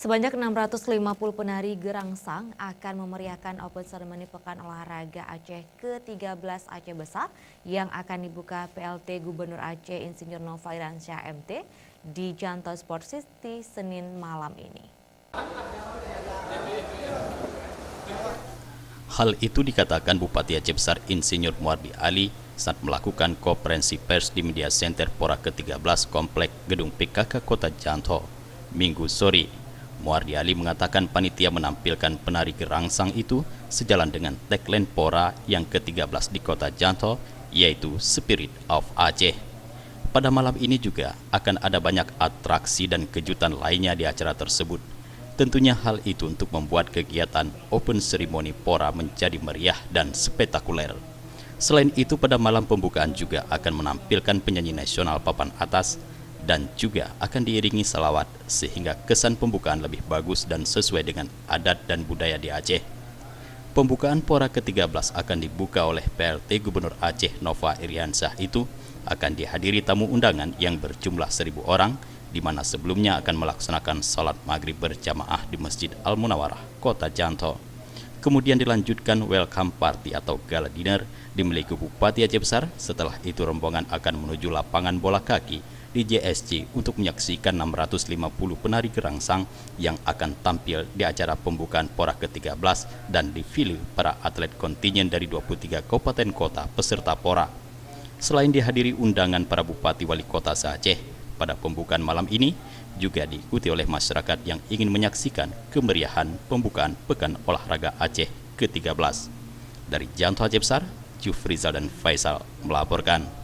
Sebanyak 650 penari gerangsang akan memeriahkan Open Ceremony Pekan Olahraga Aceh ke-13 Aceh Besar yang akan dibuka PLT Gubernur Aceh Insinyur Nova Iraansyah MT di Janto Sport City Senin malam ini. Hal itu dikatakan Bupati Aceh Besar Insinyur Muardi Ali saat melakukan konferensi pers di Media Center Pora ke-13 Komplek Gedung PKK Kota Janto, Minggu sore. Muardi Ali mengatakan panitia menampilkan penari gerangsang itu sejalan dengan tagline Pora yang ke-13 di Kota Janto, yaitu Spirit of Aceh. Pada malam ini juga akan ada banyak atraksi dan kejutan lainnya di acara tersebut. Tentunya hal itu untuk membuat kegiatan Open Ceremony Pora menjadi meriah dan spektakuler. Selain itu, pada malam pembukaan juga akan menampilkan penyanyi nasional papan atas dan juga akan diiringi salawat sehingga kesan pembukaan lebih bagus dan sesuai dengan adat dan budaya di Aceh. Pembukaan Pora ke-13 akan dibuka oleh PLT Gubernur Aceh Nova Iraansyah itu akan dihadiri tamu undangan yang berjumlah 1.000 orang, di mana sebelumnya akan melaksanakan salat maghrib berjamaah di Masjid Al-Munawarah, Kota Janto. Kemudian dilanjutkan welcome party atau gala dinner dimiliki Bupati Aceh Besar. Setelah itu rombongan akan menuju lapangan bola kaki di JSC untuk menyaksikan 650 penari gerangsang yang akan tampil di acara pembukaan Pora ke-13 dan dipilih para atlet kontingen dari 23 kabupaten kota peserta Pora. Selain dihadiri undangan para bupati wali kota se-Aceh, pada pembukaan malam ini juga diikuti oleh masyarakat yang ingin menyaksikan kemeriahan pembukaan Pekan Olahraga Aceh ke-13. Dari Janto Aceh Besar, Jufrizal dan Faisal melaporkan.